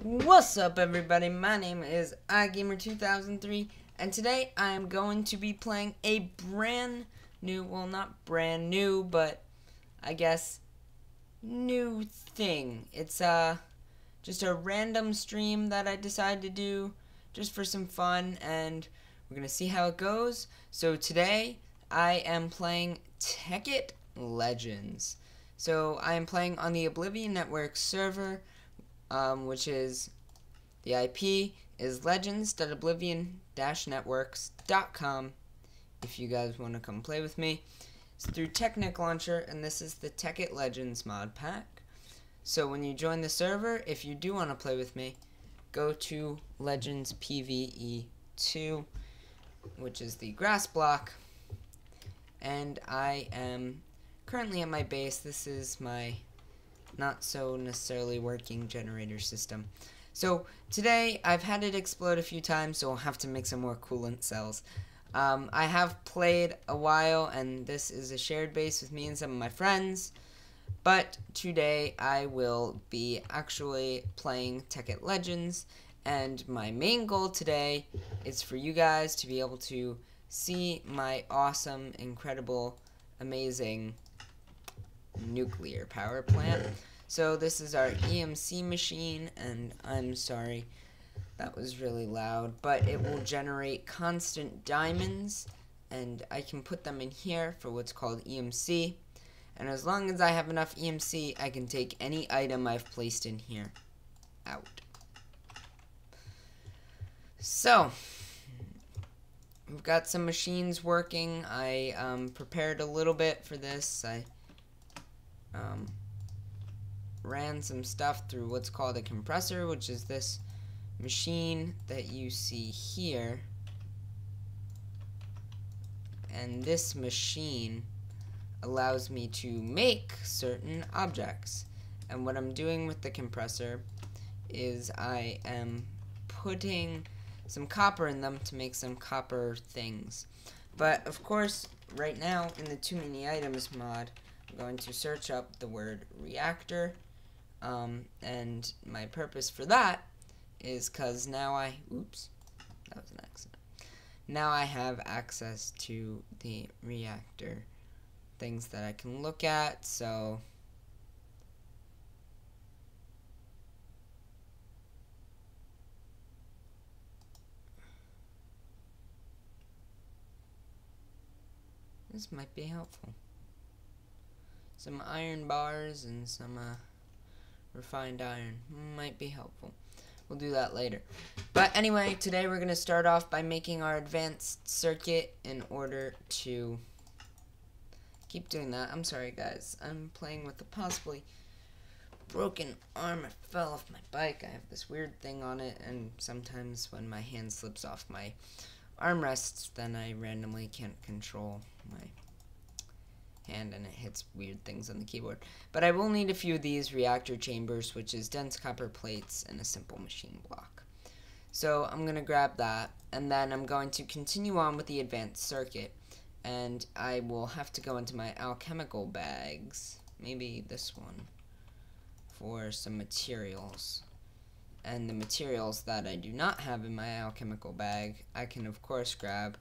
What's up, everybody? My name is iGamer2003, and today I am going to be playing a brand new, well, not brand new, but I guess new thing. It's just a random stream that I decided to do just for some fun, and we're gonna see how it goes. So today I am playing Tekkit Legends. So I am playing on the Oblivion Network server, which is the IP is legends.oblivion-networks.com if you guys want to come play with me. It's through Technic Launcher, and this is the Tekkit Legends mod pack. So when you join the server, if you do want to play with me, go to Legends PvE 2, which is the grass block, and I am currently at my base. This is my not so necessarily working generator system. So today I've had it explode a few times, so I'll have to make some more coolant cells. I have played a while, and this is a shared base with me and some of my friends, but today I will be actually playing Tekkit Legends, and my main goal today is for you guys to be able to see my awesome, incredible, amazing nuclear power plant. So this is our EMC machine, and I'm sorry that was really loud, but it will generate constant diamonds, and I can put them in here for what's called EMC, and as long as I have enough EMC, I can take any item I've placed in here out. So we've got some machines working. I prepared a little bit for this. I ran some stuff through what's called a compressor, which is this machine that you see here. And this machine allows me to make certain objects. And what I'm doing with the compressor is I am putting some copper in them to make some copper things. But of course, right now in the Too Many Items mod, I'm going to search up the word reactor, and my purpose for that is because now oops, that was an accident. Now I have access to the reactor things that I can look at, so this might be helpful. Some iron bars and some refined iron might be helpful. We'll do that later. But anyway, today we're going to start off by making our advanced circuit in order to keep doing that. I'm sorry, guys. I'm playing with a possibly broken arm. I fell off my bike. I have this weird thing on it, and sometimes when my hand slips off my armrests, then I randomly can't control my hand and it hits weird things on the keyboard. But I will need a few of these reactor chambers, which is dense copper plates and a simple machine block. So I'm going to grab that, and then I'm going to continue on with the advanced circuit, and I will have to go into my alchemical bags, maybe this one, for some materials. And the materials that I do not have in my alchemical bag, I can of course grab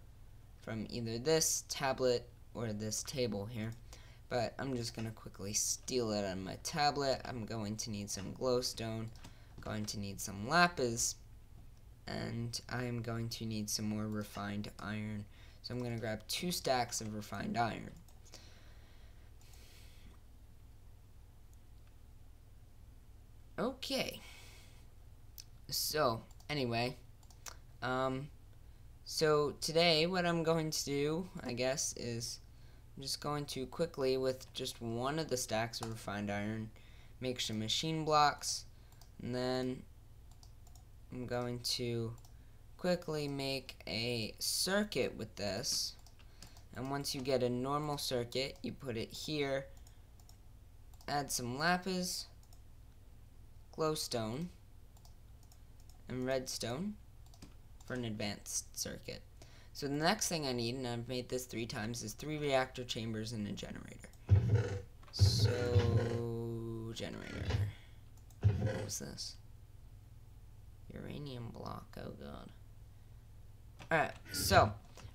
from either this tablet or this table here, but I'm just going to quickly steal it on my tablet. I'm going to need some glowstone, going to need some lapis, and I'm going to need some more refined iron. So I'm going to grab 2 stacks of refined iron. Okay. So, anyway, so today what I'm going to do, I guess, is I'm just going to quickly, with just one of the stacks of refined iron, make some machine blocks, and then I'm going to quickly make a circuit with this. And once you get a normal circuit, you put it here, add some lapis, glowstone, and redstone for an advanced circuit. So the next thing I need, and I've made this 3 times, is 3 reactor chambers and a generator. So, generator. What was this? Uranium block, oh god. Alright, so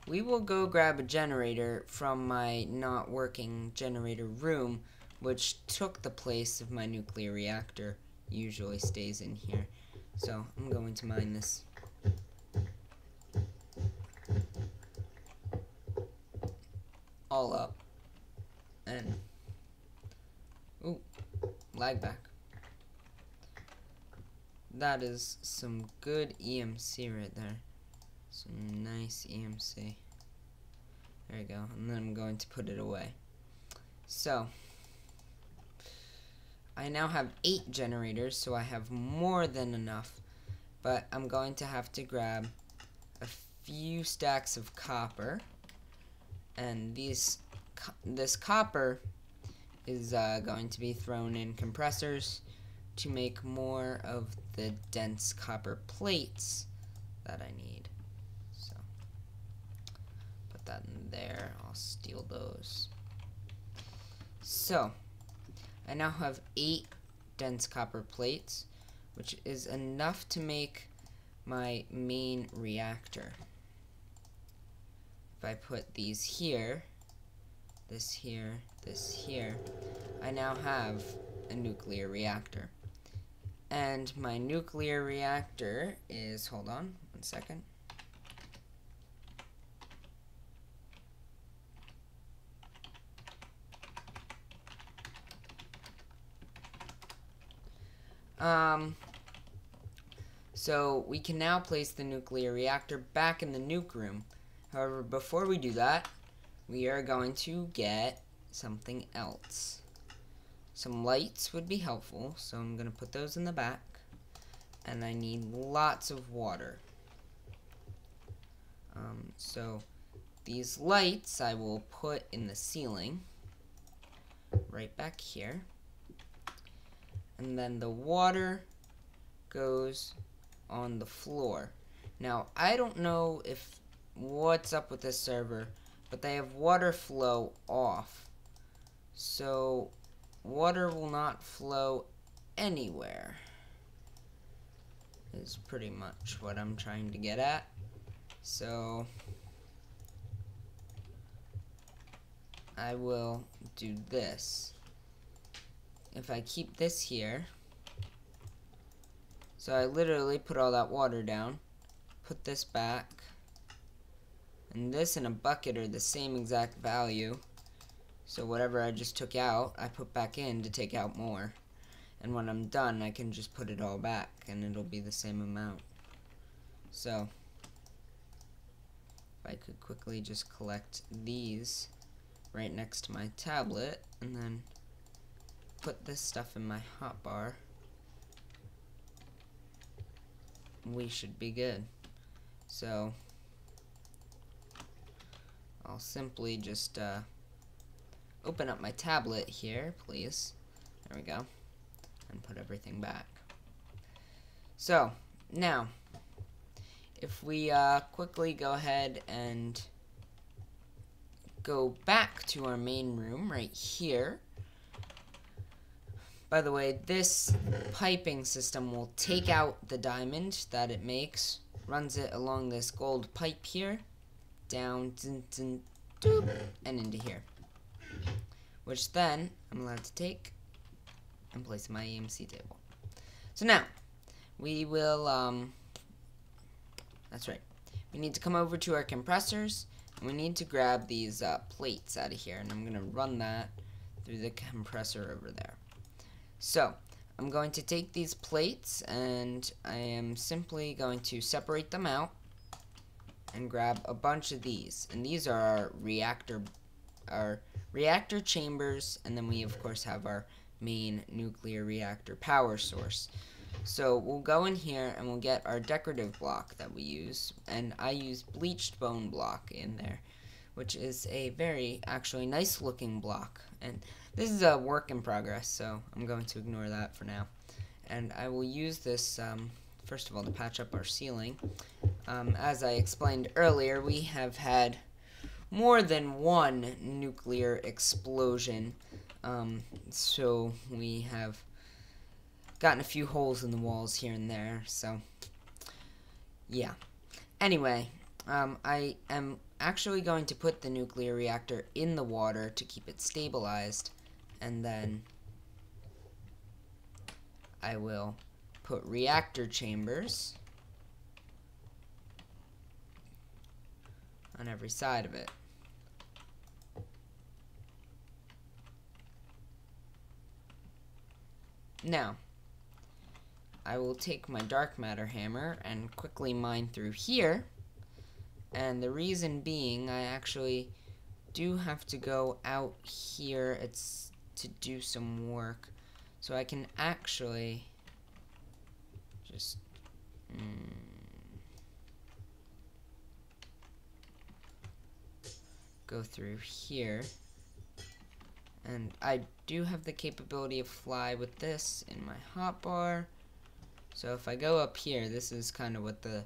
we will go grab a generator from my not working generator room, which took the place of my nuclear reactor. Usually stays in here. So I'm going to mine this. All up. And ooh, lag back. That is some good EMC right there. Some nice EMC. There we go. And then I'm going to put it away. So I now have 8 generators, so I have more than enough. But I'm going to have to grab a few stacks of copper. And this copper is going to be thrown in compressors to make more of the dense copper plates that I need. So put that in there. I'll steal those. So I now have 8 dense copper plates, which is enough to make my main reactor. If I put these here, this here, this here, I now have a nuclear reactor. And my nuclear reactor is, hold on, 1 second. So we can now place the nuclear reactor back in the nuke room. However, before we do that, we are going to get something else. Some lights would be helpful, so I'm going to put those in the back. And I need lots of water. So these lights I will put in the ceiling, right back here. And then the water goes on the floor. Now, I don't know what's up with this server, but they have water flow off. So water will not flow anywhere, is pretty much what I'm trying to get at. So I will do this. If I keep this here, so I literally put all that water down, put this back, and this and a bucket are the same exact value. So whatever I just took out, I put back in to take out more. And when I'm done, I can just put it all back, and it'll be the same amount. So if I could quickly just collect these right next to my tablet, and then put this stuff in my hotbar, we should be good. So I'll simply just open up my tablet here, please. There we go. And put everything back. So now, if we quickly go ahead and go back to our main room right here. By the way, this piping system will take out the diamond that it makes, runs it along this gold pipe here, down, dun, dun, doop, and into here. Which then I'm allowed to take and place in my EMC table. So now, we will, that's right. We need to come over to our compressors, and we need to grab these plates out of here, and I'm going to run that through the compressor over there. So, I'm going to take these plates, and I am simply going to separate them out and grab a bunch of these. And these are our reactor chambers, and then we of course have our main nuclear reactor power source. So we'll go in here and we'll get our decorative block that we use, and I use bleached bone block in there, which is a very actually nice looking block. And this is a work in progress, so I'm going to ignore that for now. And I will use this, first of all, to patch up our ceiling. As I explained earlier, we have had more than one nuclear explosion, so we have gotten a few holes in the walls here and there. So Yeah. Anyway, I am actually going to put the nuclear reactor in the water to keep it stabilized, and then I will put reactor chambers on every side of it. Now, I will take my dark matter hammer and quickly mine through here, and the reason being I actually do have to go out here to do some work, so I can actually just go through here. And I do have the capability of fly with this in my hotbar. So if I go up here, this is kind of what the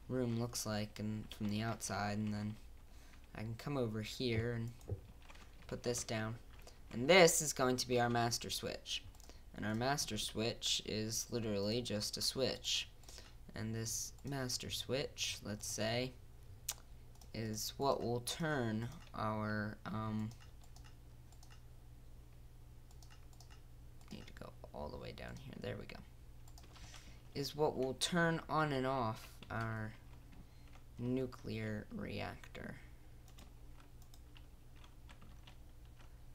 room looks like and from the outside, and then I can come over here and put this down. And this is going to be our master switch. And our master switch is literally just a switch. And this master switch, let's say, is what will turn our need to go all the way down here. There we go. Is what will turn on and off our nuclear reactor.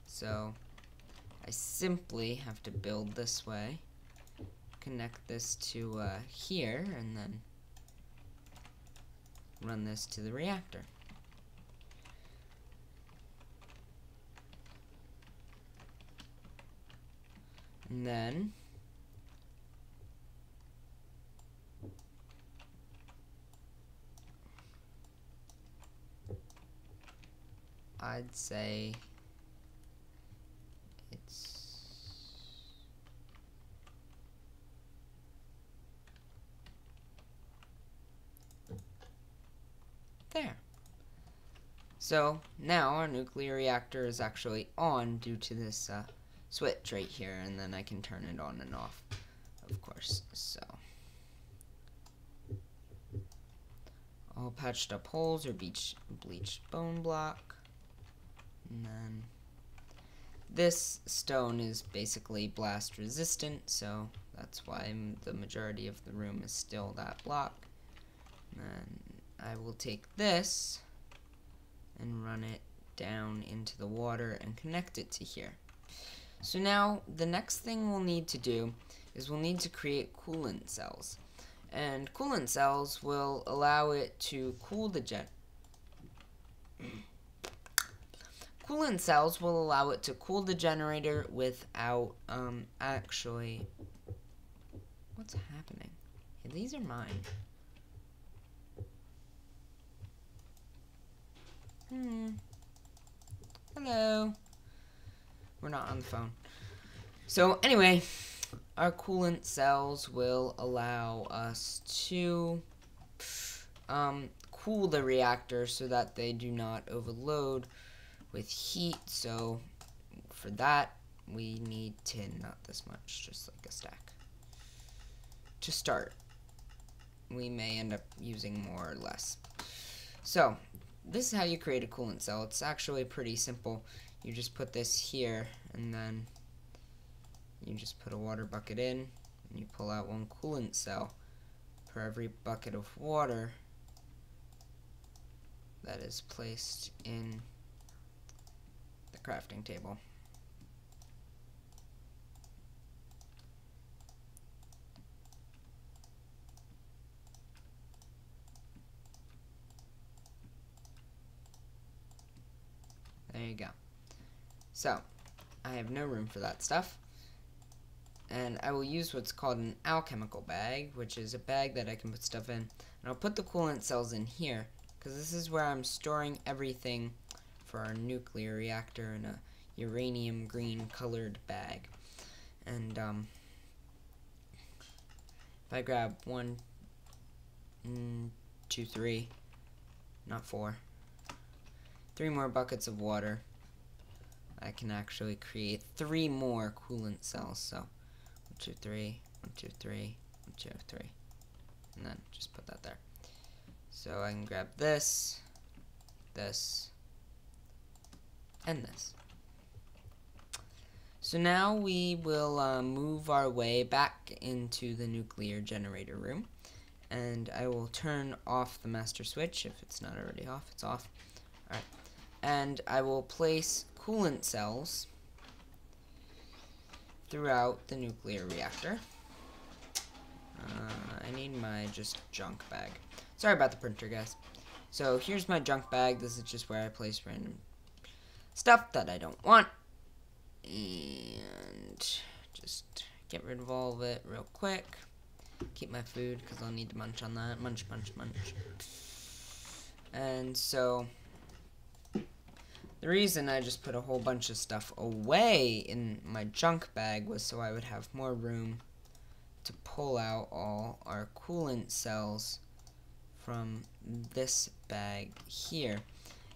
So I simply have to build this way, connect this to here, and then run this to the reactor. And then I'd say it's there. So now our nuclear reactor is actually on due to this switch right here, and then I can turn it on and off, of course. So all patched up holes are bleached bone block. And then this stone is basically blast resistant, so that's why the majority of the room is still that block. And then I will take this and run it down into the water and connect it to here. So now the next thing we'll need to do is we'll need to create coolant cells. And coolant cells will allow it to cool the Coolant cells will allow it to cool the generator without actually... What's happening? Yeah, these are mine. Hello. We're not on the phone. So anyway, our coolant cells will allow us to cool the reactor so that they do not overload with heat. So for that we need tin, not this much, just like a stack. To start, we may end up using more or less. So this is how you create a coolant cell. It's actually pretty simple. You just put this here, and then you just put a water bucket in, and you pull out one coolant cell per every bucket of water that is placed in the crafting table. There you go. So, I have no room for that stuff, and I will use what's called an alchemical bag, which is a bag that I can put stuff in, and I'll put the coolant cells in here, because this is where I'm storing everything for our nuclear reactor in a uranium green colored bag. And if I grab 1, 2, 3, not 4, 3 more buckets of water, I can actually create 3 more coolant cells. So 1, 2, 3, 1, 2, 3, 1, 2, 3, and then just put that there. So I can grab this, this, and this. So now we will move our way back into the nuclear generator room, and I will turn off the master switch. If it's not already off, it's off. Alright, and I will place coolant cells throughout the nuclear reactor. I need my just junk bag. Sorry about the printer, guys. So here's my junk bag. This is just where I place random stuff that I don't want. And just get rid of all of it real quick. Keep my food because I'll need to munch on that. Munch, munch, munch. And so the reason I just put a whole bunch of stuff away in my junk bag was so I would have more room to pull out all our coolant cells from this bag here.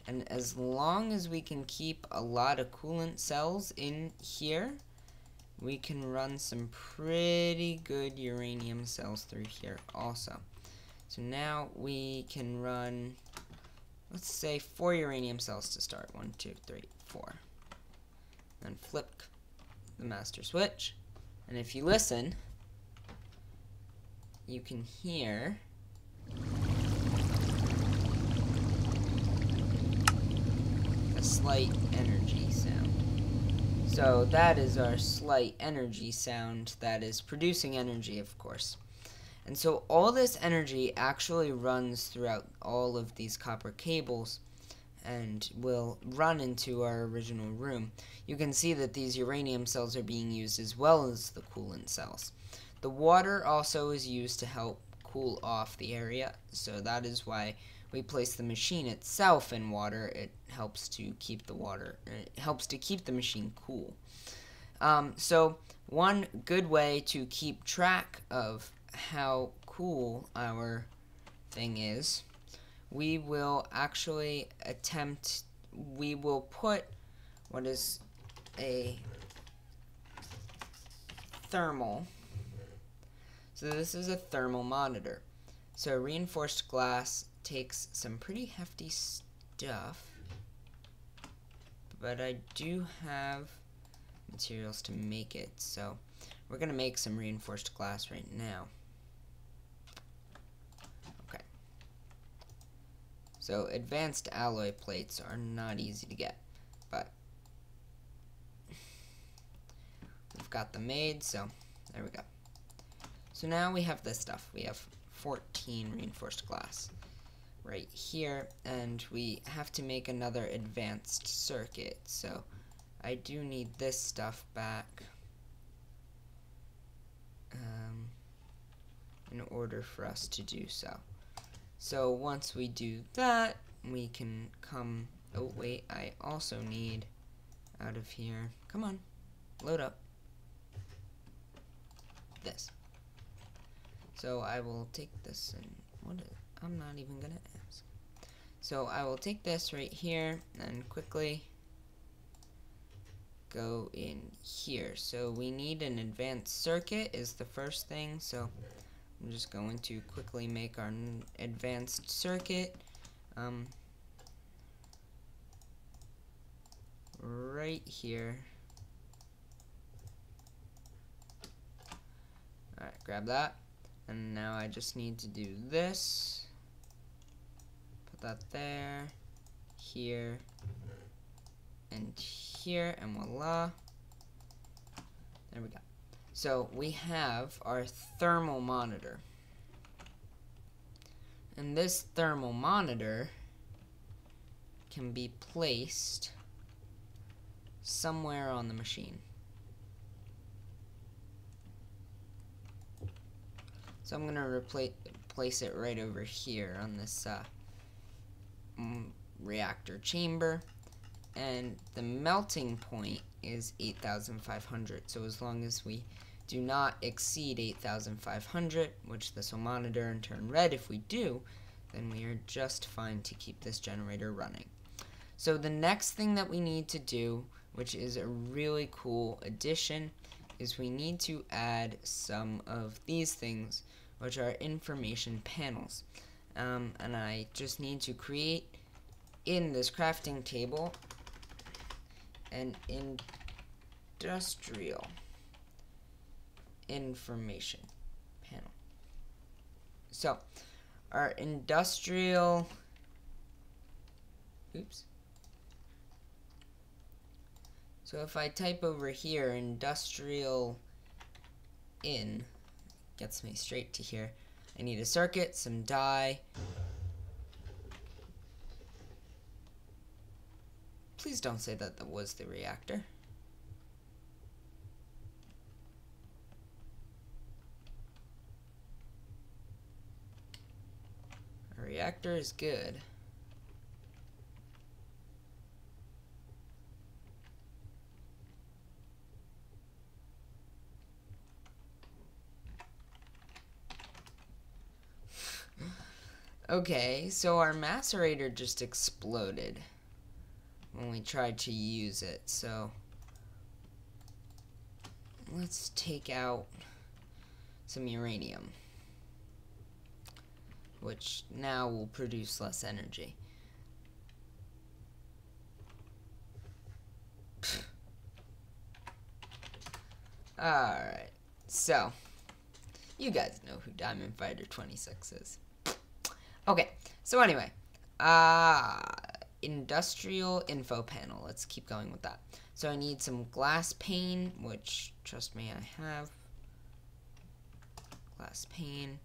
And as long as we can keep a lot of coolant cells in here, we can run some pretty good uranium cells through here also. So now we can run, let's say 4 uranium cells to start. 1, 2, 3, 4. Then flip the master switch. And if you listen, you can hear a slight energy sound. So that is our slight energy sound that is producing energy, of course. And so all this energy actually runs throughout all of these copper cables and will run into our original room. You can see that these uranium cells are being used as well as the coolant cells. The water also is used to help cool off the area, so that is why we place the machine itself in water. It helps to keep the machine cool. So one good way to keep track of how cool our thing is, we will actually put what is a thermal. So this is a thermal monitor. So reinforced glass takes some pretty hefty stuff, but I do have materials to make it, so we're gonna make some reinforced glass right now. Okay. So advanced alloy plates are not easy to get, but we've got them made, so there we go. So now we have this stuff. We have 14 reinforced glass right here, and we have to make another advanced circuit. So I do need this stuff back in order for us to do so. So once we do that, we can come. Oh wait, I also need out of here. Come on, load up this. So I will take this and I'm not even gonna ask. So I will take this right here and quickly go in here. So we need an advanced circuit is the first thing. So I'm just going to quickly make our advanced circuit right here. Alright, grab that. And now I just need to do this. Put that there, here, and here, and voila. There we go. So we have our thermal monitor. And this thermal monitor can be placed somewhere on the machine. So I'm going to place it right over here on this reactor chamber. And the melting point is 8,500. So as long as we do not exceed 8,500, which this will monitor and turn red if we do, then we are just fine to keep this generator running. So the next thing that we need to do, which is a really cool addition, is we need to add some of these things, which are information panels. and I just need to create in this crafting table an industrial information panel. So our industrial, so if I type over here industrial in, gets me straight to here. I need a circuit, some dye. Please don't say that that was the reactor. A reactor is good. Okay, so our macerator just exploded when we tried to use it, so let's take out some uranium, which now will produce less energy. Alright, so you guys know who Diamond Fighter 26 is. Okay, so anyway, industrial info panel. Let's keep going with that. So I need some glass pane, which, trust me, I have. Glass pane.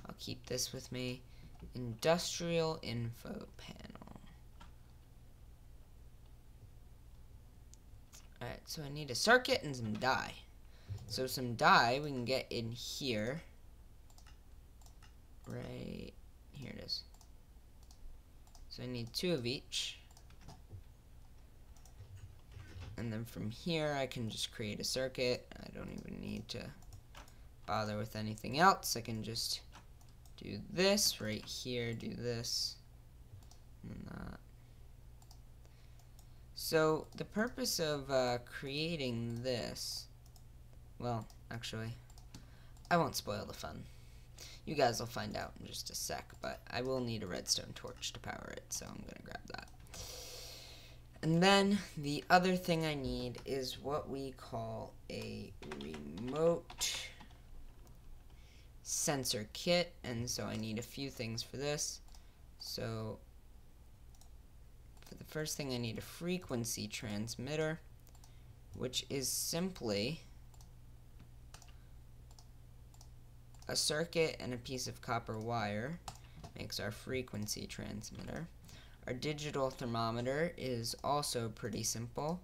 I'll keep this with me. Industrial info panel. Alright, so I need a circuit and some dye. So some dye we can get in here. Right here it is. So I need 2 of each. And then from here I can just create a circuit. I don't even need to bother with anything else. I can just do this right here, do this, and that. So the purpose of creating this, well, actually, I won't spoil the fun. You guys will find out in just a sec, but I will need a redstone torch to power it, so I'm gonna grab that. And then the other thing I need is what we call a remote sensor kit, and so I need a few things for this. So for the first thing I need a frequency transmitter, which is simply a circuit and a piece of copper wire. Makes our frequency transmitter. Our digital thermometer is also pretty simple.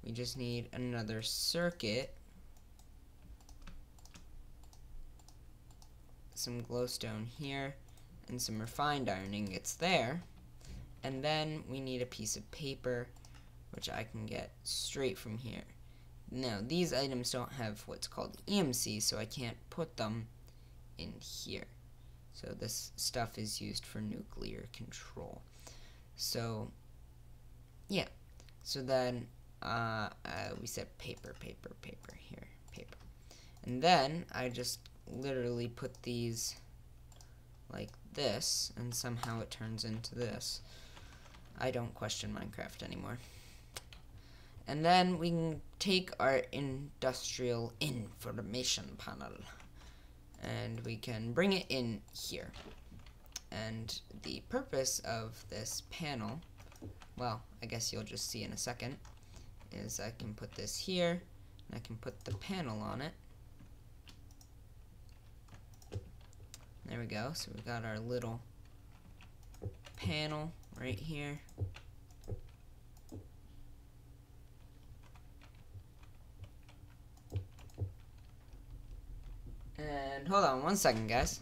We just need another circuit, some glowstone here, and some refined iron ingots there. And then we need a piece of paper, which I can get straight from here. Now, these items don't have what's called EMC, so I can't put them in here. So this stuff is used for nuclear control. So yeah, so then we said paper here, paper, and then I just literally put these like this, and somehow it turns into this. I don't question Minecraft anymore. And then we can take our industrial information panel and we can bring it in here. And the purpose of this panel, well, I guess you'll just see in a second, is I can put this here, and I can put the panel on it. There we go, so we've got our little panel right here. And hold on one second, guys.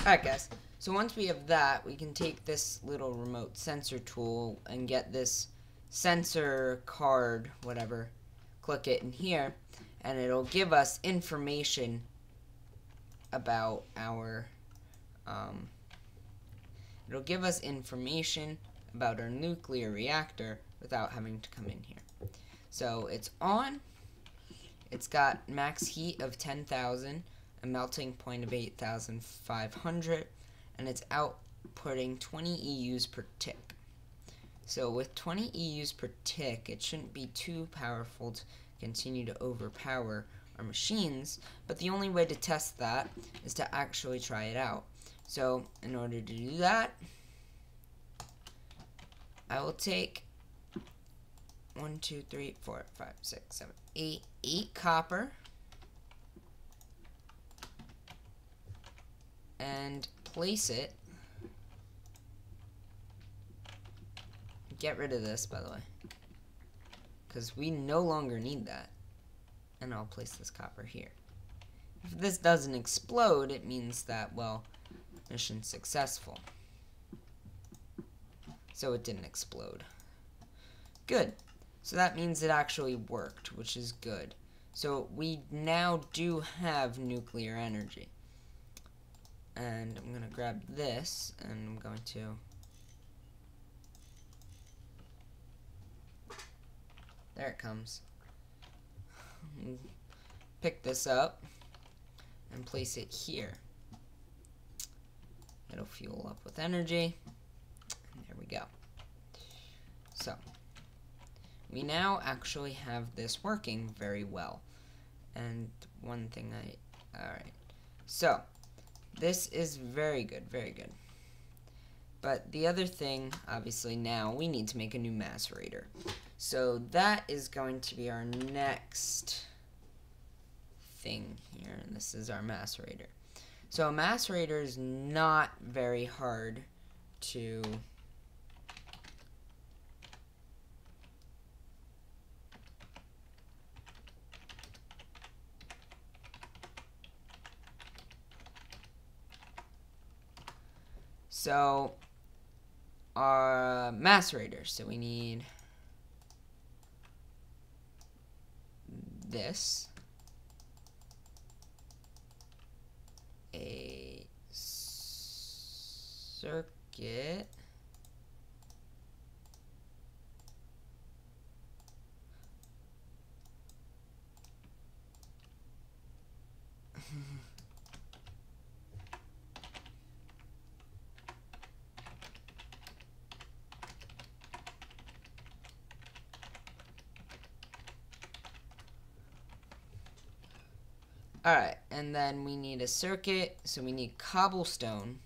Alright guys, so once we have that, we can take this little remote sensor tool and get this sensor card, whatever, click it in here, and it'll give us information about our, nuclear reactor without having to come in here. So it's on, It's got max heat of 10,000, a melting point of 8,500, and it's outputting 20 EUs per tick. So with 20 EUs per tick, it shouldn't be too powerful to continue to overpower our machines, but the only way to test that is to actually try it out. So in order to do that, I will take 1, 2, 3, 4, 5, 6, 7, 8 copper and place it. Get rid of this, by the way, because we no longer need that. And I'll place this copper here. If this doesn't explode, it means that, well, mission successful. So it didn't explode. Good. So that means it actually worked, which is good. So we now do have nuclear energy. And I'm going to grab this, and I'm going to... There it comes. Pick this up and place it here. It'll fuel up with energy. And there we go. So, we now actually have this working very well. And one thing alright. So, this is very good, very good. But the other thing, obviously now, we need to make a new macerator. So that is going to be our next thing here, and this is our macerator. So a macerator is not very hard to our macerator, so we need this, a circuit, alright, and then we need a circuit, so we need cobblestone.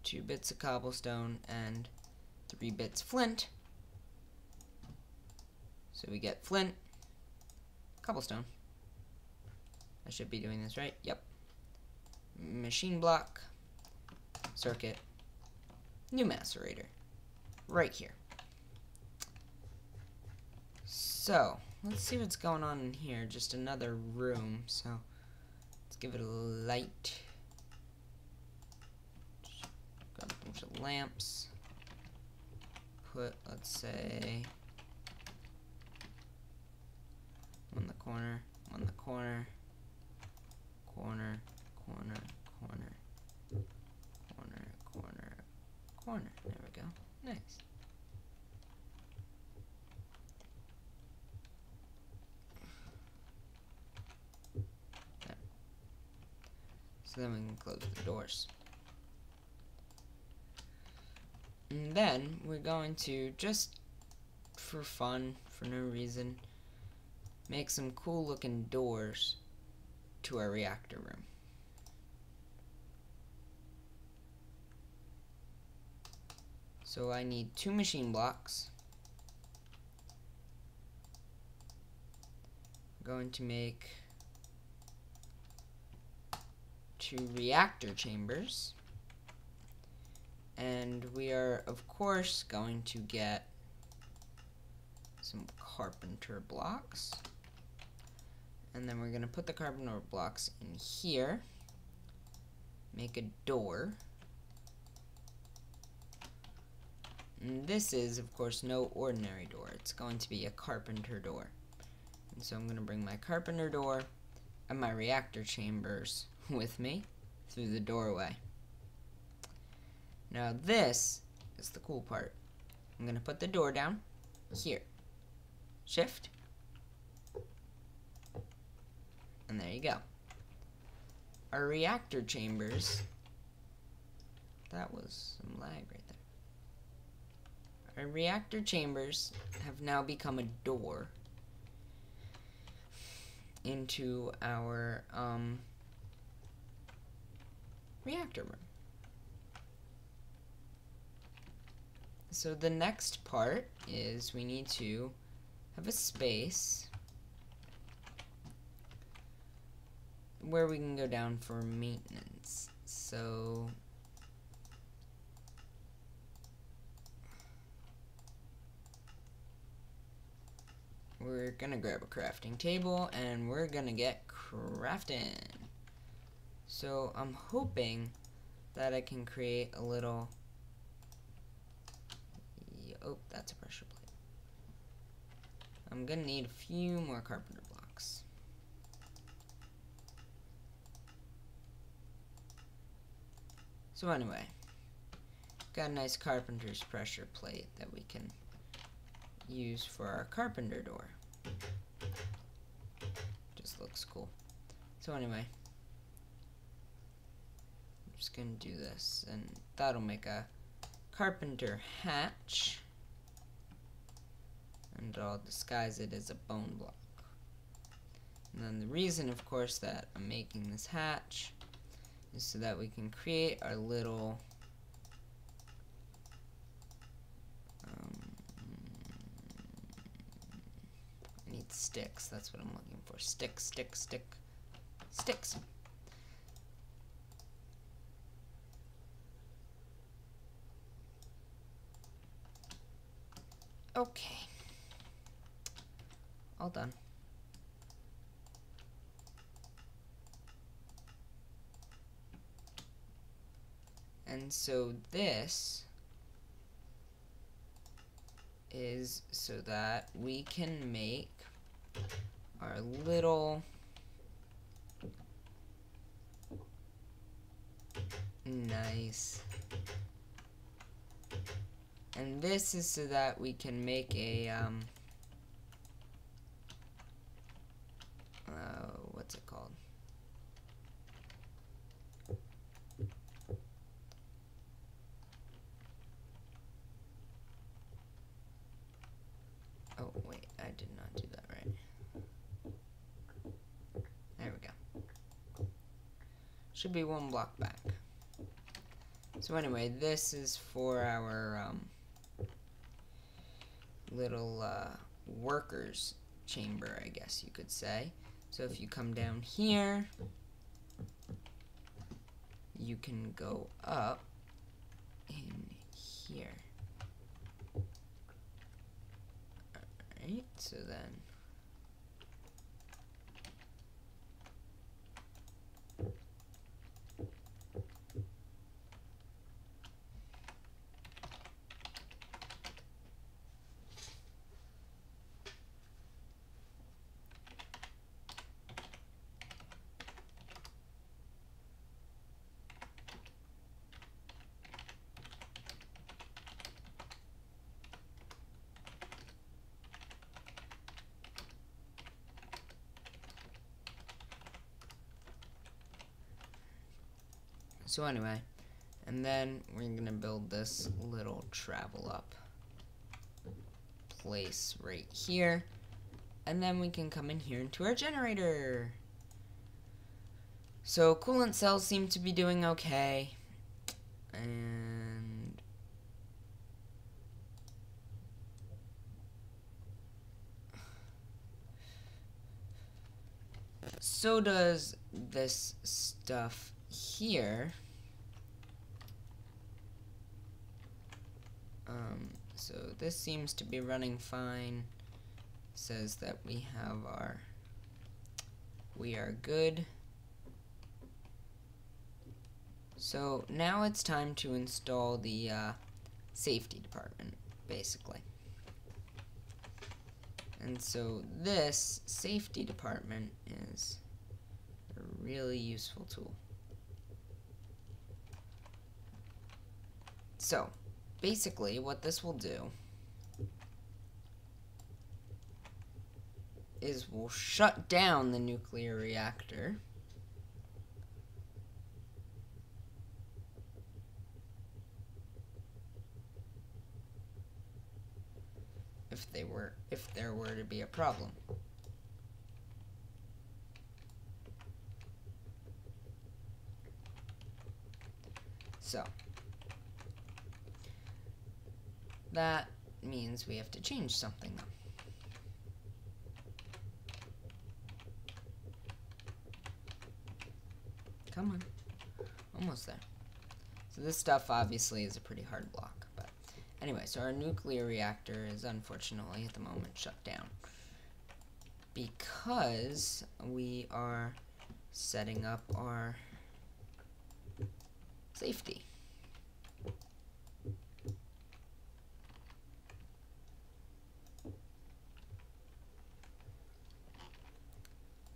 Two bits of cobblestone and 3 bits flint. So we get flint, cobblestone. I should be doing this right. Yep. Machine block, circuit, new macerator. Right here. So, let's see what's going on in here. Just another room, so let's give it a light. Grab a bunch of lamps. Put, let's say, one in the corner, one in the corner, corner, corner, corner, corner, corner, corner. There we go. Nice. So then we can close the doors. And then we're going to, just for fun, for no reason, make some cool looking doors to our reactor room. So I need 2 machine blocks. I'm going to make 2 reactor chambers, and we are of course going to get some carpenter blocks, and then we're going to put the carpenter blocks in here, make a door, and this is of course no ordinary door, it's going to be a carpenter door. And so I'm going to bring my carpenter door and my reactor chambers with me through the doorway. Now this is the cool part. I'm gonna put the door down here. Shift. And there you go. Our reactor chambers, that was some lag right there. Our reactor chambers have now become a door into our reactor room. So the next part is we need to have a space where we can go down for maintenance. So we're gonna grab a crafting table and we're gonna get crafting. So I'm hoping that I can create a little, oh, that's a pressure plate. I'm gonna need a few more carpenter blocks. So anyway, got a nice carpenter's pressure plate that we can use for our carpenter door. Just looks cool. So anyway, I'm just gonna do this, and that'll make a carpenter hatch, and I'll disguise it as a bone block. And then the reason, of course, that I'm making this hatch is so that we can create our little I need sticks, that's what I'm looking for. Sticks. Okay. All done. And so this is so that we can make our little nice, and this is so that we can make a what's it called? Oh wait, I did not do that right. There we go. Should be one block back. So anyway, this is for our little workers chamber, I guess you could say. So if you come down here, you can go up in here. Alright, so then so anyway, and then we're gonna build this little travel up place right here, and then we can come in here into our generator. So coolant cells seem to be doing okay, and so does this stuff here. So this seems to be running fine. Says that we are good. So now it's time to install the safety department, basically. And so this safety department is a really useful tool. So basically what this will do is we'll shut down the nuclear reactor. If there were to be a problem. So that means we have to change something though. Come on. Almost there. So this stuff obviously is a pretty hard block, but anyway, so our nuclear reactor is unfortunately at the moment shut down because we are setting up our safety.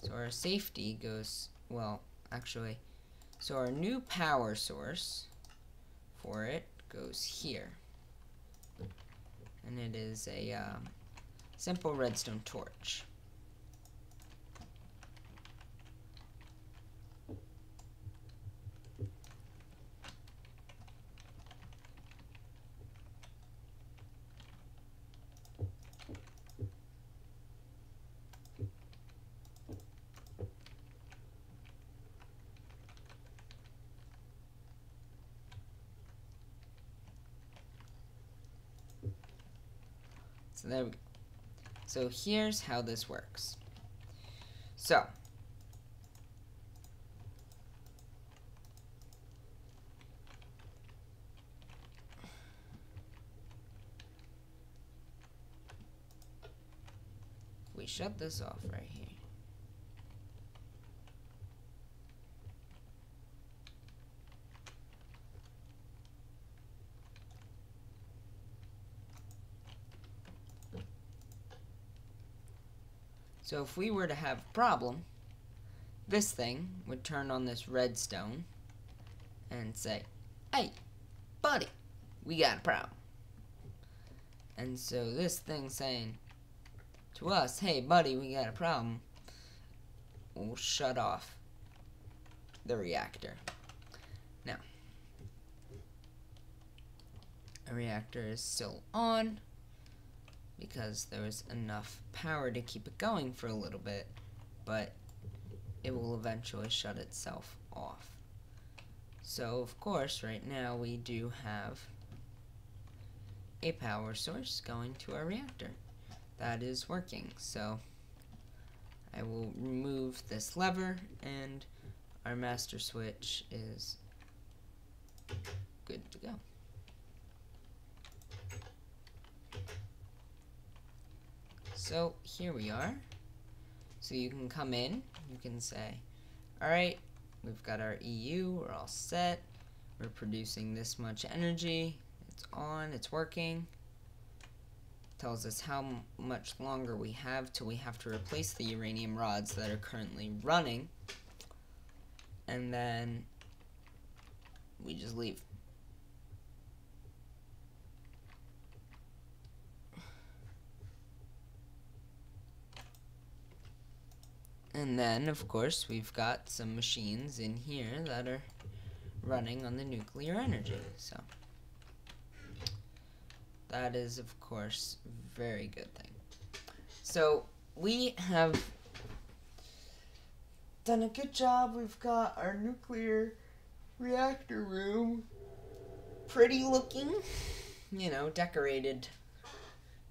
So our safety goes, well, actually, so our new power source for it goes here. And it is a simple redstone torch. So there we go. So here's how this works. So we shut this off right here. So if we were to have a problem, this thing would turn on this redstone and say, "Hey, buddy, we got a problem." And so this thing saying to us, "Hey, buddy, we got a problem," will shut off the reactor. Now, the reactor is still on because there was enough power to keep it going for a little bit, but it will eventually shut itself off. So, of course, right now we do have a power source going to our reactor. That is working. So, I will remove this lever and our master switch is good to go. So here we are. So you can come in, you can say, alright, we've got our EU, we're all set, we're producing this much energy, it's on, it's working. Tells us how much longer we have till we have to replace the uranium rods that are currently running. And then we just leave. And then, of course, we've got some machines in here that are running on the nuclear energy. So that is, of course, a very good thing. So we have done a good job. We've got our nuclear reactor room pretty looking, you know, decorated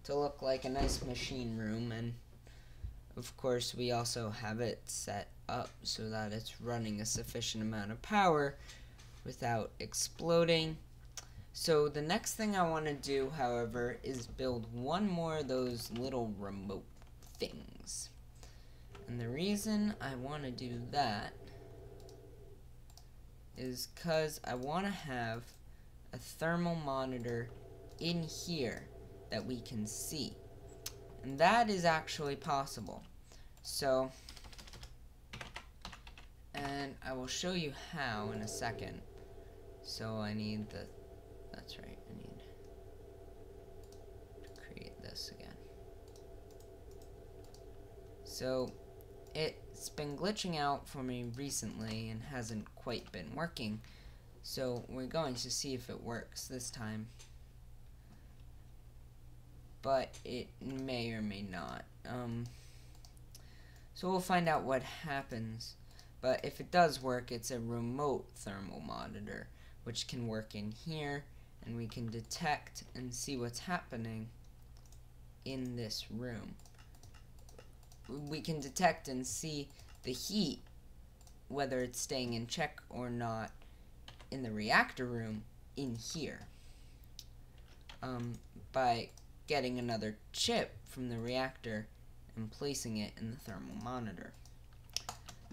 to look like a nice machine room, and of course we also have it set up so that it's running a sufficient amount of power without exploding. So the next thing I want to do, however, is build one more of those little remote things. And the reason I want to do that is because I want to have a thermal monitor in here that we can see. And that is actually possible. So, and I will show you how in a second. So I need the, that's right, I need to create this again. So it's been glitching out for me recently and hasn't quite been working. So we're going to see if it works this time. But it may or may not. So we'll find out what happens. But if it does work, it's a remote thermal monitor, which can work in here, and we can detect and see what's happening in this room. We can detect and see the heat, whether it's staying in check or not, in the reactor room in here, by getting another chip from the reactor and placing it in the thermal monitor.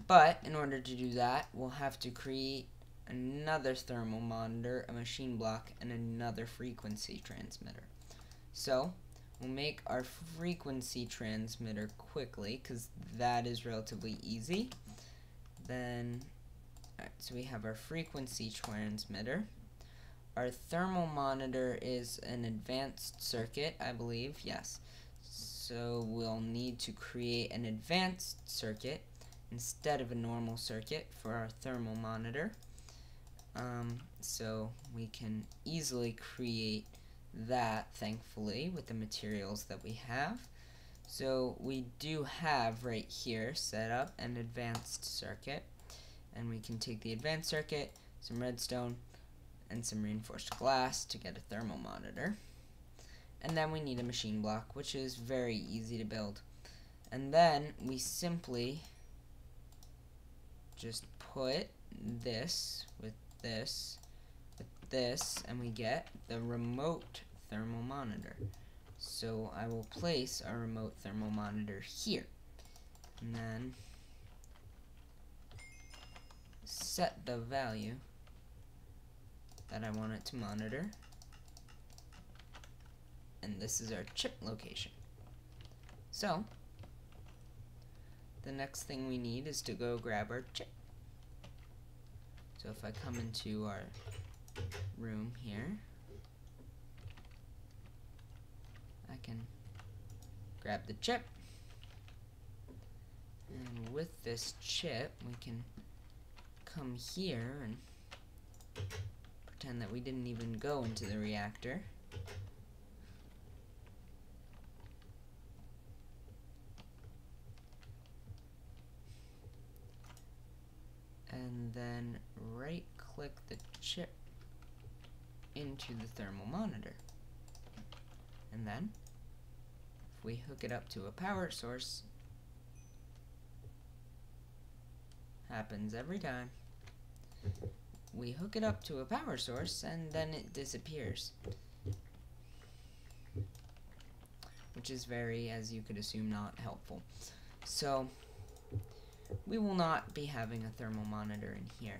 But in order to do that, we'll have to create another thermal monitor, a machine block, and another frequency transmitter. So we'll make our frequency transmitter quickly, because that is relatively easy. Then, alright, so we have our frequency transmitter. Our thermal monitor is an advanced circuit, I believe, yes. So we'll need to create an advanced circuit instead of a normal circuit for our thermal monitor. So we can easily create that, thankfully, with the materials that we have. So we do have right here set up an advanced circuit, and we can take the advanced circuit, some redstone, and some reinforced glass to get a thermal monitor. And then we need a machine block, which is very easy to build. And then we simply just put this with this with this, and we get the remote thermal monitor. So I will place our remote thermal monitor here, and then set the value that I want it to monitor, and this is our chip location. So the next thing we need is to go grab our chip. So if I come into our room here, I can grab the chip, and with this chip we can come here and pretend that we didn't even go into the reactor. And then right click the chip into the thermal monitor. And then if we hook it up to a power source, happens every time. We hook it up to a power source and then it disappears, which is very, as you could assume, not helpful. So we will not be having a thermal monitor in here,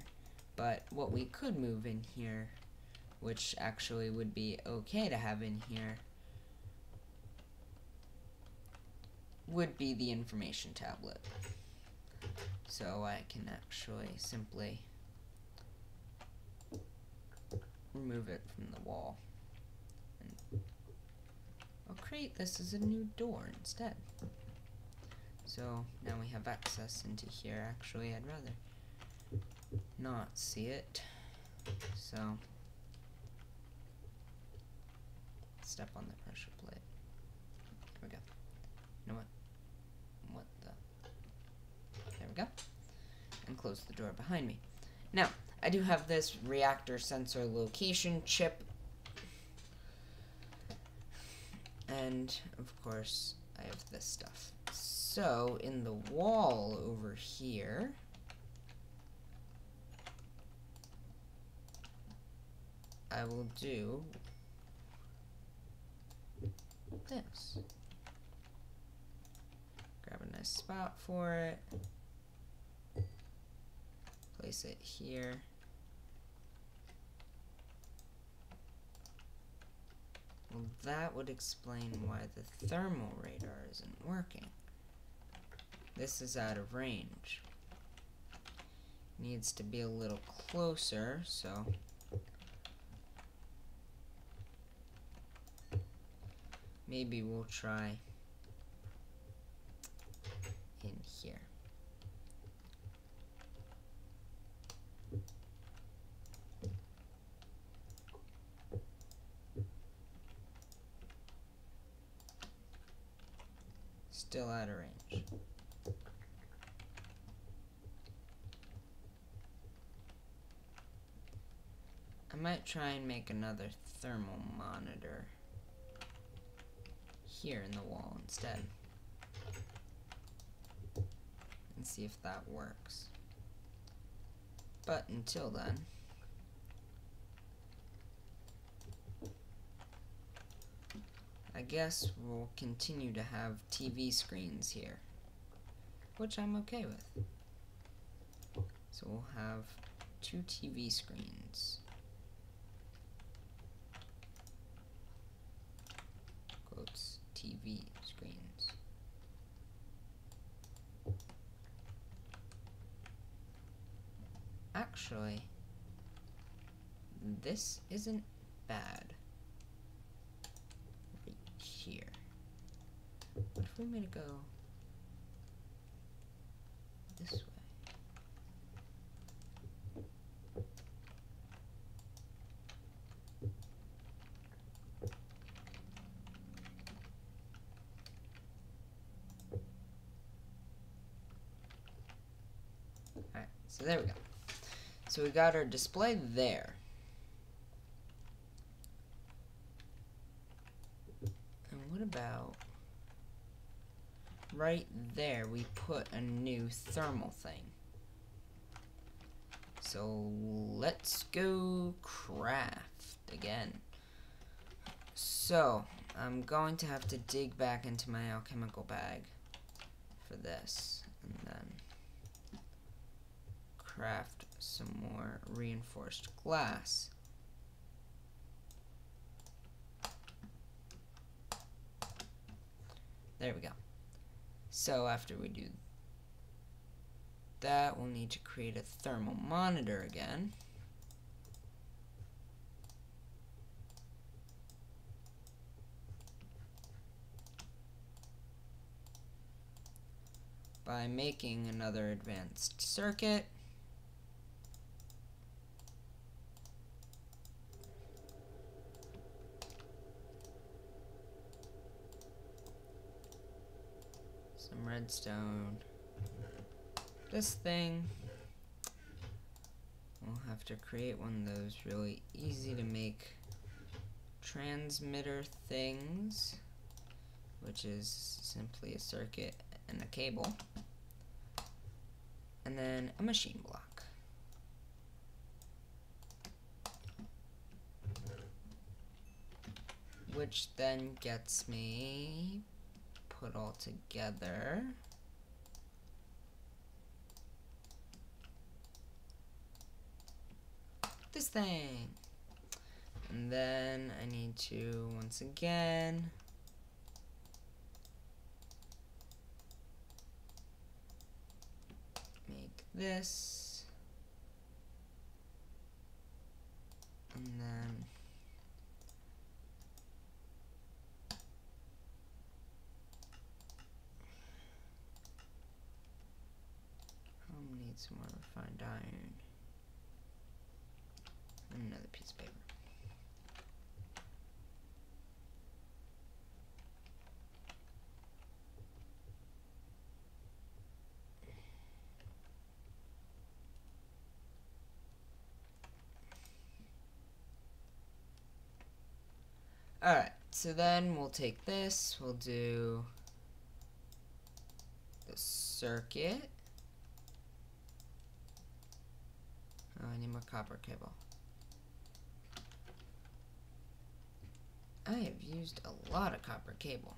but what we could move in here, which actually would be okay to have in here, would be the information tablet. So I can actually simply remove it from the wall, and I'll create this as a new door instead. So now we have access into here. Actually, I'd rather not see it. So step on the pressure plate. Here we go. You know what? What the? There we go. And close the door behind me. Now, I do have this reactor sensor location chip. And, of course, I have this stuff. So, in the wall over here, I will do this. Grab a nice spot for it. Place it here. Well, that would explain why the thermal radar isn't working. This is out of range. Needs to be a little closer, so maybe we'll try still out of range. I might try and make another thermal monitor here in the wall instead. And see if that works. But until then, I guess we'll continue to have TV screens here, which I'm okay with. So we'll have 2 TV screens. Quotes, TV screens. Actually, this isn't bad. Right here. What if we made it go this way? Alright, so there we go. So we got our display there. And what about right there we put a new thermal thing. So let's go craft again. So I'm going to have to dig back into my alchemical bag for this and then craft some more reinforced glass. There we go. So after we do that, we'll need to create a thermal monitor again. By making another advanced circuit. Some redstone. This thing. We'll have to create one of those really easy to make transmitter things, which is simply a circuit and a cable. And then a machine block. Which then gets me put all together. This thing. And then I need to once again make this. And then I'll need some more refined iron. And another piece of paper. Alright, so then we'll take this, we'll do the circuit. Oh, I need more copper cable. I have used a lot of copper cable.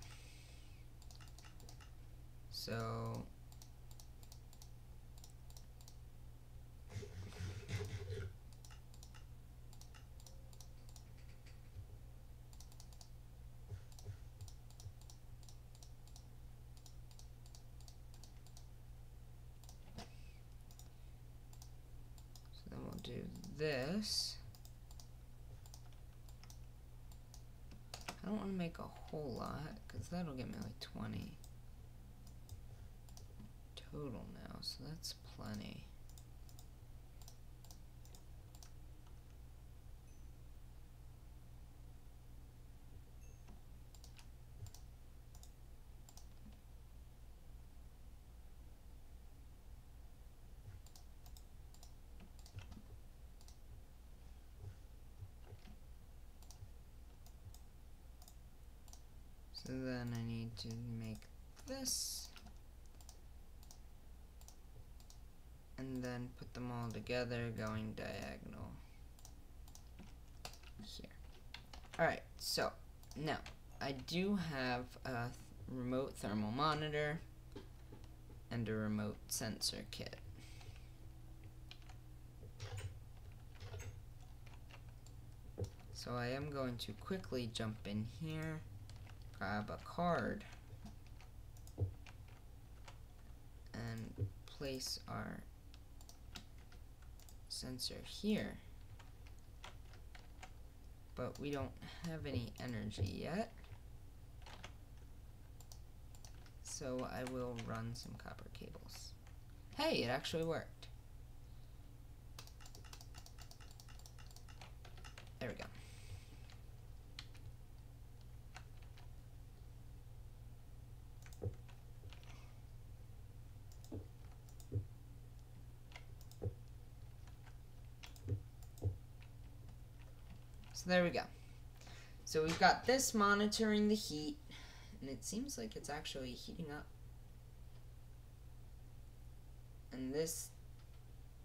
So then we'll do this. I don't want to make a whole lot, because that'll get me like 20 total now, so that's plenty. So then I need to make this. And then put them all together going diagonal here. Alright, so now I do have a remote thermal monitor and a remote sensor kit. So I am going to quickly jump in here, grab a card, and place our sensor here. But we don't have any energy yet, so I will run some copper cables. Hey, it actually worked. There we go. So there we go. So we've got this monitoring the heat, and it seems like it's actually heating up. And this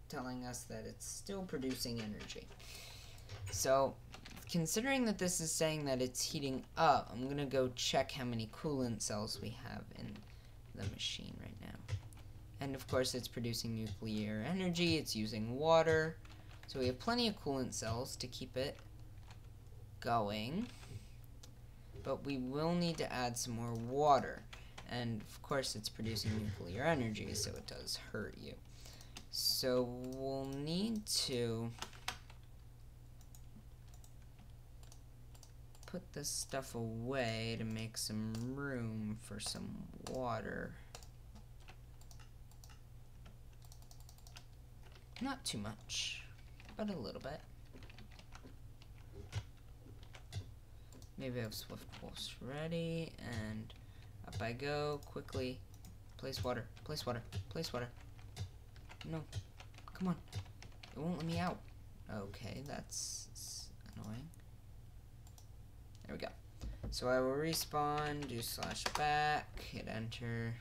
telling us that it's still producing energy. So, considering that this is saying that it's heating up, I'm gonna go check how many coolant cells we have in the machine right now. And of course it's producing nuclear energy, it's using water, so we have plenty of coolant cells to keep it going, but we will need to add some more water, and of course it's producing nuclear energy, so it does hurt you. So we'll need to put this stuff away to make some room for some water. Not too much, but a little bit. Maybe I have Swift Pulse ready, and up I go, quickly. Place water, place water, place water. No, come on, it won't let me out. Okay, that's annoying. There we go. So I will respawn, do /back, hit enter,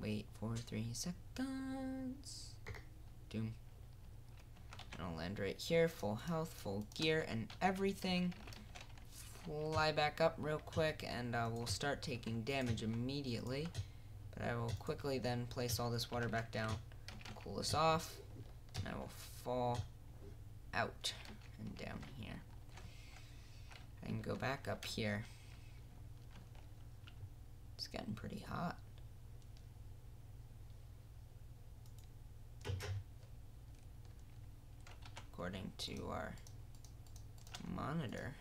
wait for 3 seconds, doom. And I'll land right here, full health, full gear, and everything. Fly back up real quick, and we'll start taking damage immediately. But I will quickly then place all this water back down, cool us off, and I will fall out and down here. I can go back up here. It's getting pretty hot. According to our monitor.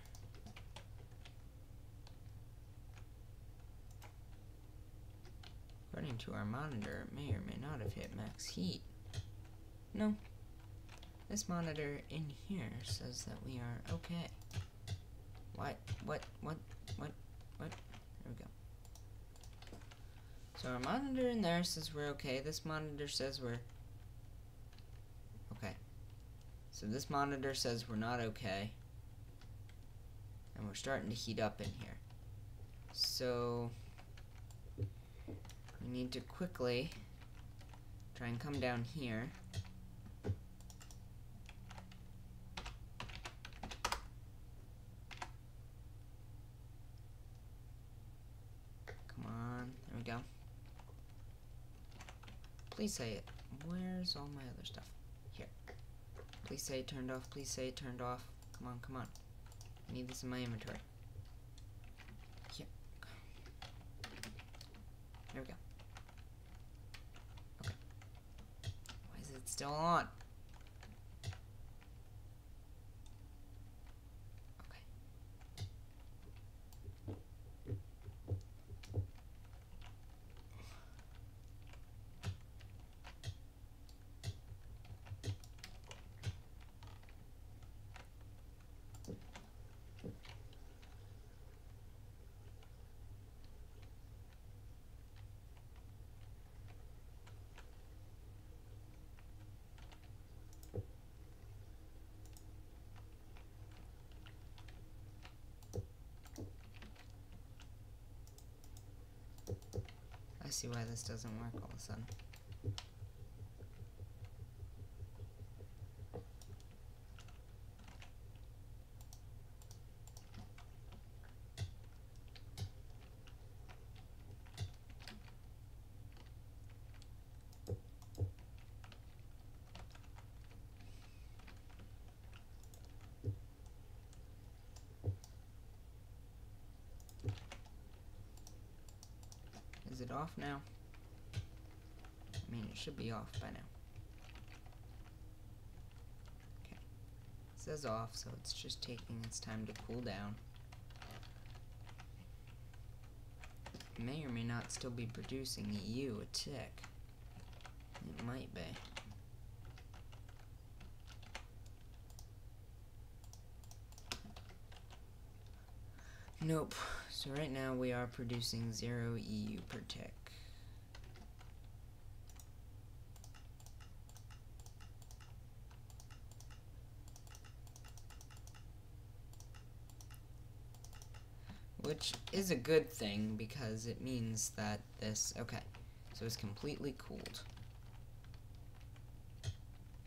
According to our monitor, it may or may not have hit max heat. No. This monitor in here says that we are okay. What? There we go. So our monitor in there says we're okay. This monitor says we're okay. So this monitor says we're not okay. And we're starting to heat up in here. So we need to quickly try and come down here. Come on, there we go. Please say it. Where's all my other stuff? Here. Please say it turned off. Please say it turned off. Come on, come on. I need this in my inventory. Here. There we go. Okay. Why is it still on? Okay. I see why this doesn't work all of a sudden. Is it off now? I mean, it should be off by now. Okay. It says off, so it's just taking its time to cool down. It may or may not still be producing a tick. It might be. Nope. So right now we are producing 0 EU per tick. Which is a good thing because it means that this, okay, so it's completely cooled.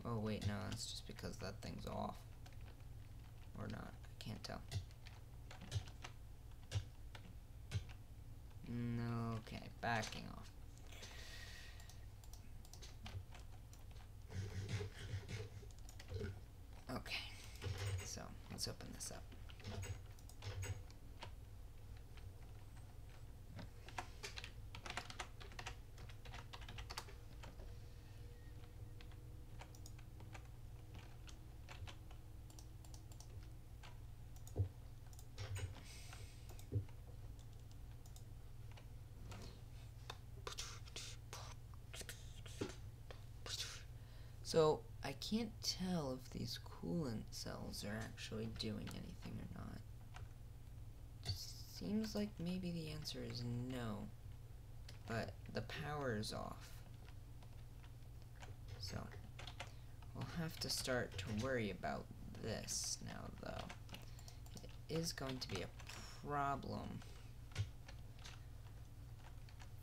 Oh wait, no, it's just because that thing's off. Or not, I can't tell. Okay, backing off. Okay, so let's open this up. So, I can't tell if these coolant cells are actually doing anything or not. Seems like maybe the answer is no, but the power is off. So, we'll have to start to worry about this now, though. It is going to be a problem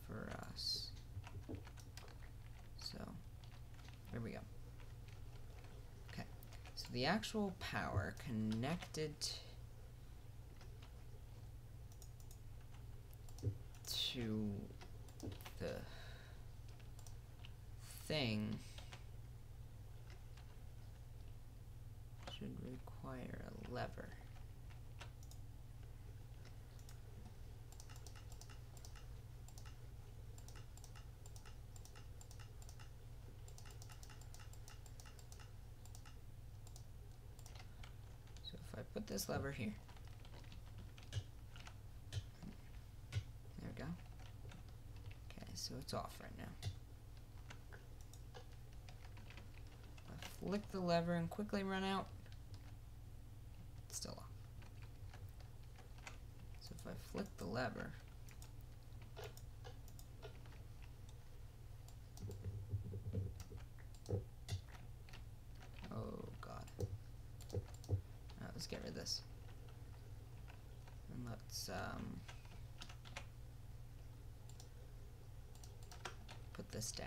for us. So, here we go. The actual power connected to the thing should require a lever. I put this lever here. There we go. Okay, so it's off right now. I flick the lever and quickly run out. It's still off. So if I flick the lever, let's get rid of this. And let's put this down.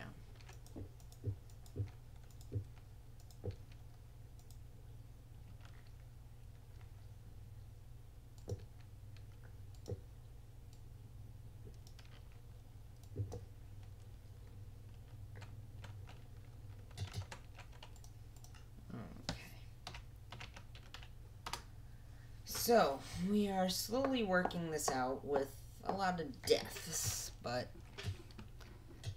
So, we are slowly working this out with a lot of deaths, but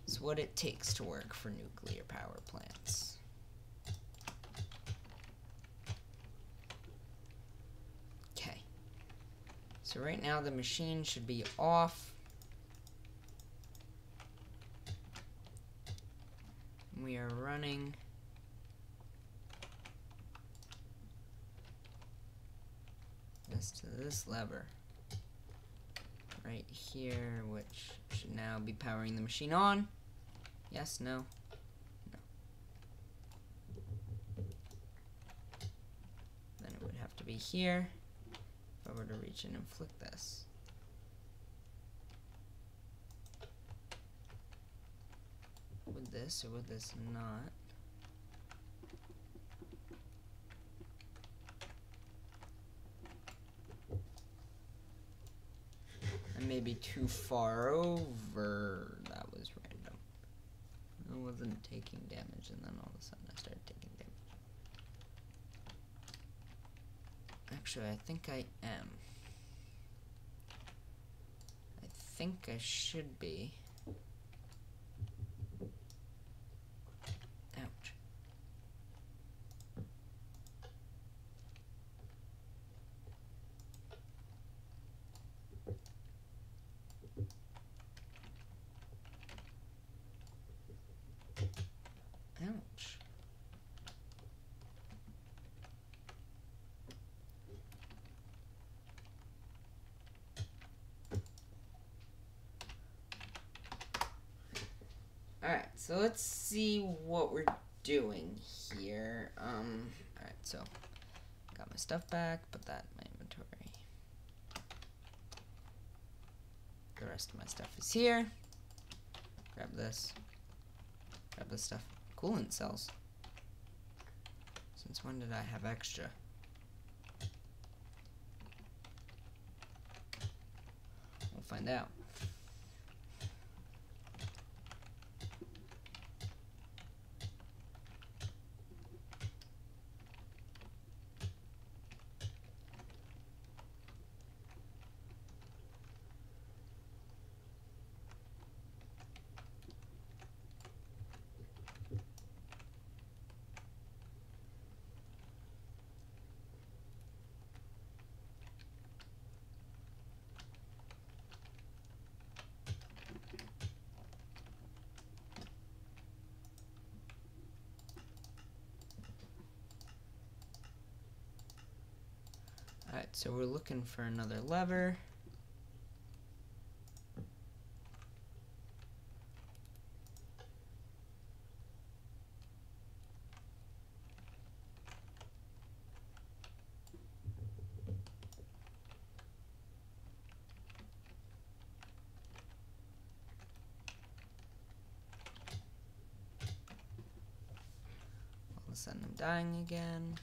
it's what it takes to work for nuclear power plants. Okay. So right now the machine should be off. We are running this to this lever right here, which should now be powering the machine on. Yes, no, no. Then it would have to be here if I were to reach in and flick this. this, or would this not? I may be too far over. That was random. I wasn't taking damage, and then all of a sudden I started taking damage. Actually, I think I am. I think I should be. Ouch. Ouch. Alright, so let's see what we're doing here. Alright, so got my stuff back, put that in my inventory. The rest of my stuff is here. Grab this. Grab this stuff. Coolant cells. Since when did I have extra? We'll find out. Alright, so we're looking for another lever. All of a sudden I'm dying again.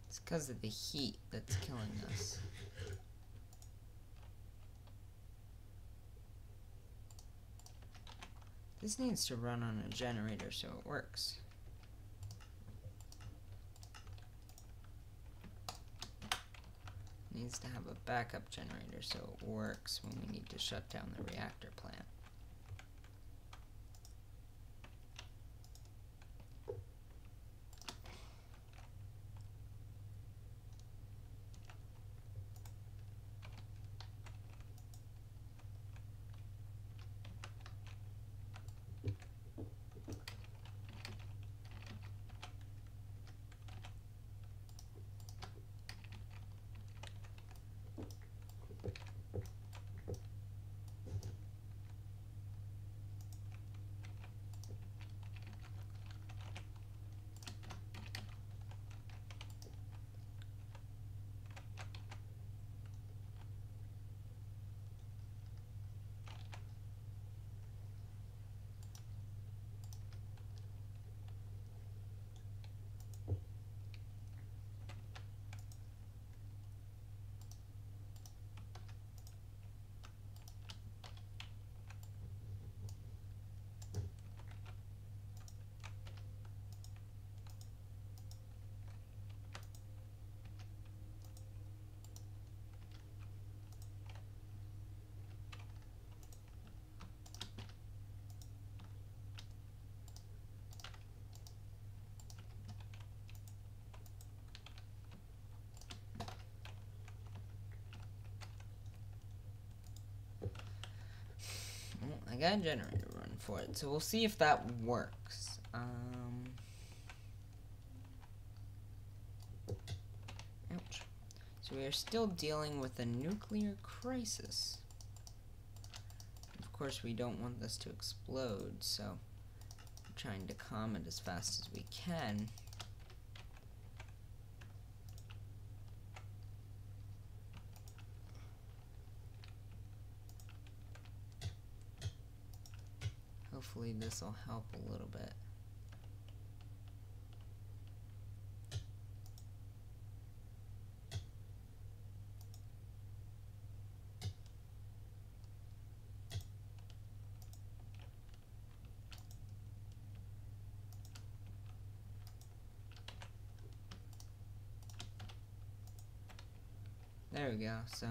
It's because of the heat that's killing us. This needs to run on a generator so it works. Needs to have a backup generator so it works when we need to shut down the reactor plant. I got a generator run for it, so we'll see if that works. Ouch. So we are still dealing with a nuclear crisis. Of course, we don't want this to explode, so we're trying to calm it as fast as we can. Hopefully this will help a little bit. There we go, so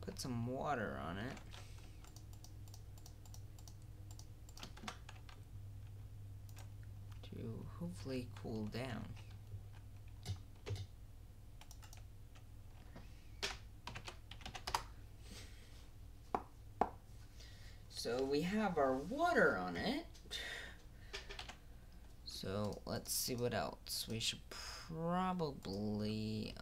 put some water on it. To hopefully cool down. So we have our water on it. So let's see what else. We should probably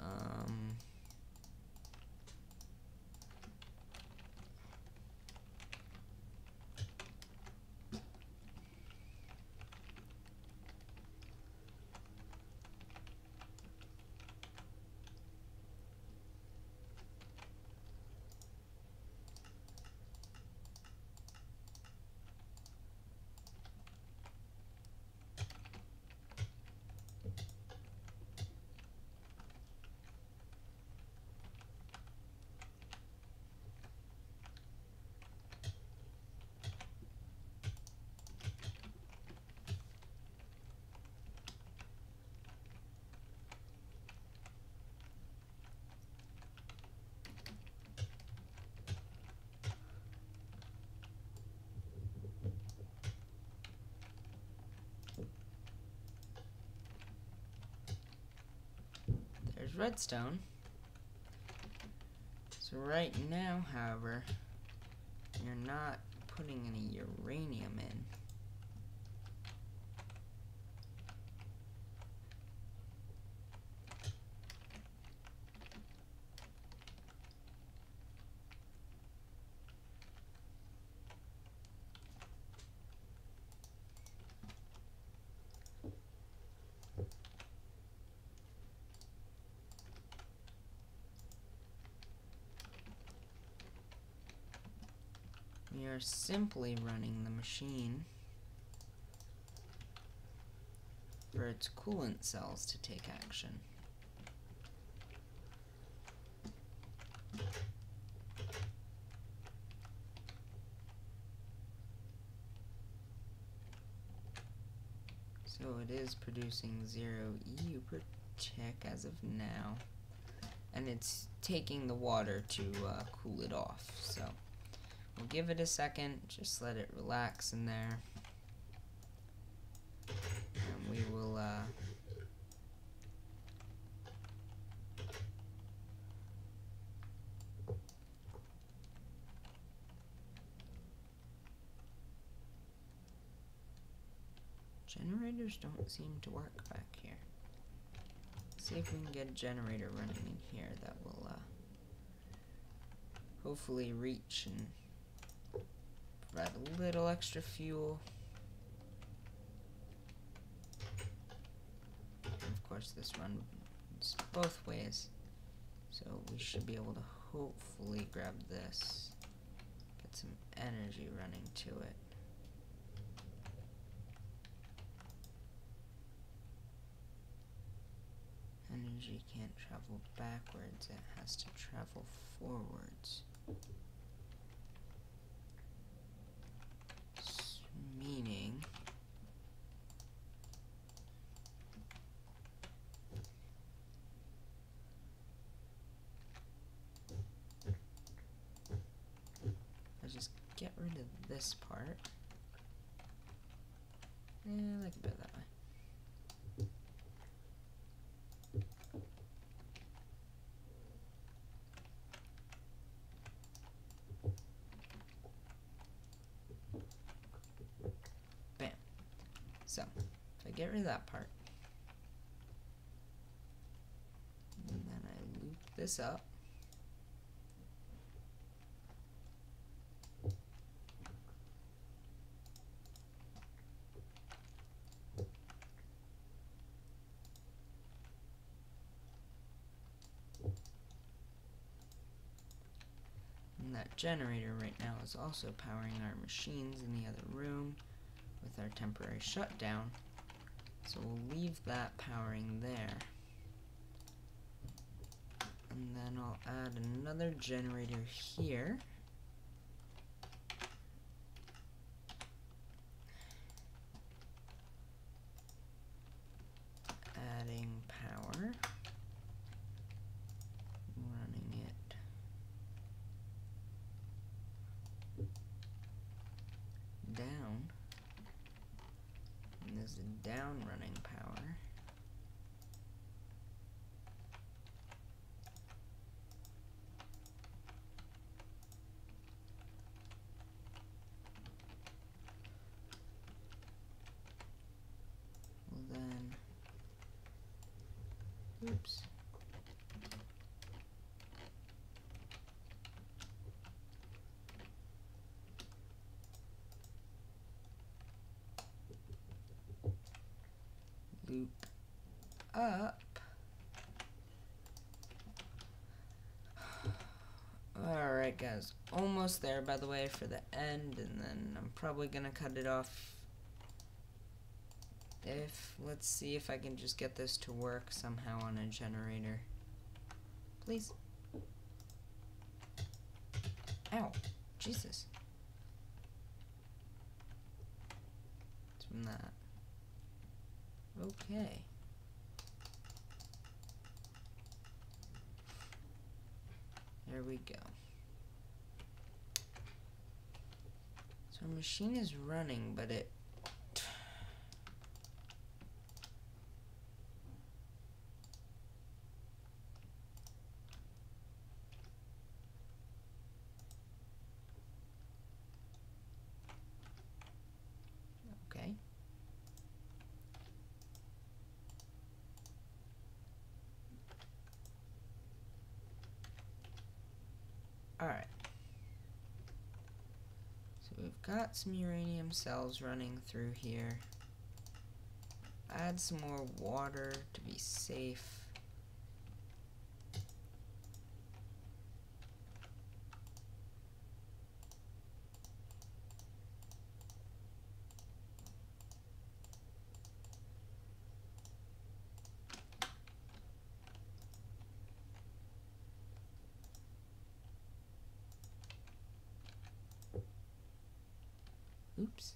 there's redstone. So right now, however, you're not putting any uranium in. We are simply running the machine for its coolant cells to take action. So it is producing 0 EU per tick as of now, and it's taking the water to cool it off. So we'll give it a second, just let it relax in there, and we will generators don't seem to work back here. See if we can get a generator running in here that will hopefully reach and provide a little extra fuel. And of course this runs both ways, so we should be able to hopefully grab this, get some energy running to it. Energy can't travel backwards, it has to travel forwards. Meaning I just get rid of this part. I like it better that way. get rid of that part. And then I loop this up. And that generator right now is also powering our machines in the other room with our temporary shutdown. So we'll leave that powering there. And then I'll add another generator here. Adding power. Running it down. And this is down running power. Then, oops. Loop up. Alright guys, almost there by the way for the end, and then I'm probably gonna cut it off. Let's see if I can just get this to work somehow on a generator. Please. Ow. Jesus. It's from that. Okay. There we go. So our machine is running, but it... Okay. Alright. So we've got some uranium cells running through here. Add some more water to be safe. Oops.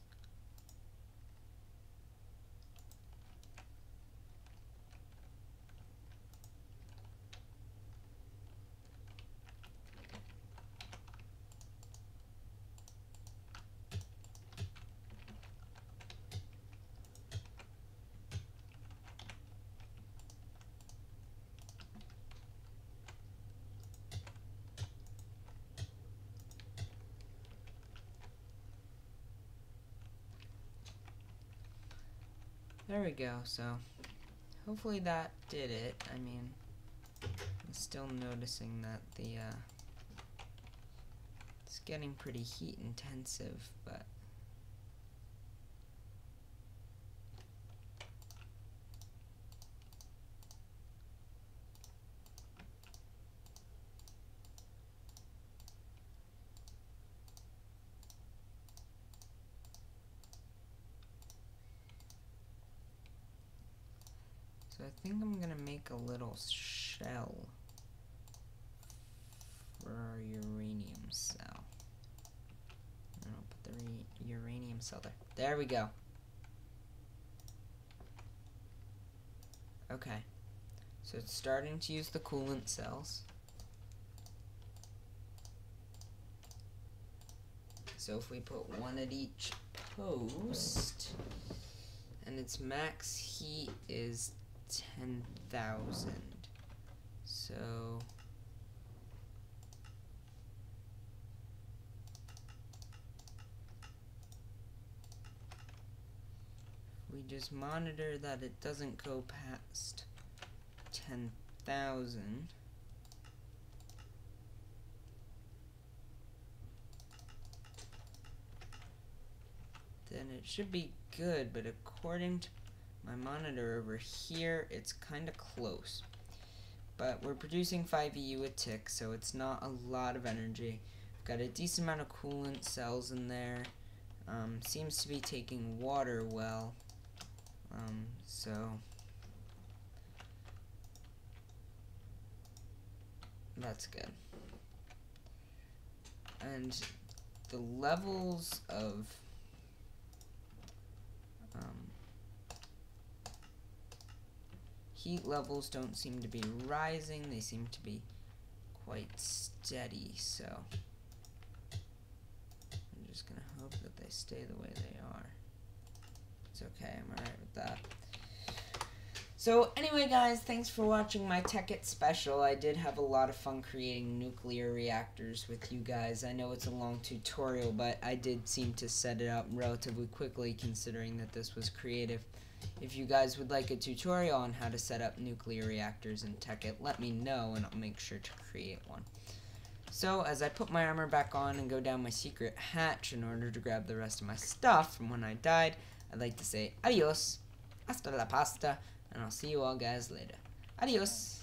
There we go, so hopefully that did it. I mean, I'm still noticing that the it's getting pretty heat intensive, but so I think I'm gonna make a little shell for our uranium cell. And I'll put the uranium cell there. There we go. Okay, so it's starting to use the coolant cells. So if we put one at each post, and its max heat is 10,000. So if we we just monitor that it doesn't go past 10,000. Then it should be good, but according to my monitor over here, it's kind of close. But we're producing 5 EU a tick, so it's not a lot of energy. Got a decent amount of coolant cells in there. Seems to be taking water well. So that's good. And the levels of heat levels don't seem to be rising. They seem to be quite steady, so I'm just gonna hope that they stay the way they are. It's okay, I'm alright with that. So anyway guys, thanks for watching my Tekkit special. I did have a lot of fun creating nuclear reactors with you guys. I know it's a long tutorial, but I did seem to set it up relatively quickly considering that this was creative. If you guys would like a tutorial on how to set up nuclear reactors in Tekkit, let me know and I'll make sure to create one. So as I put my armor back on and go down my secret hatch in order to grab the rest of my stuff from when I died, I'd like to say adios, hasta la pasta, and I'll see you all guys later. Adios!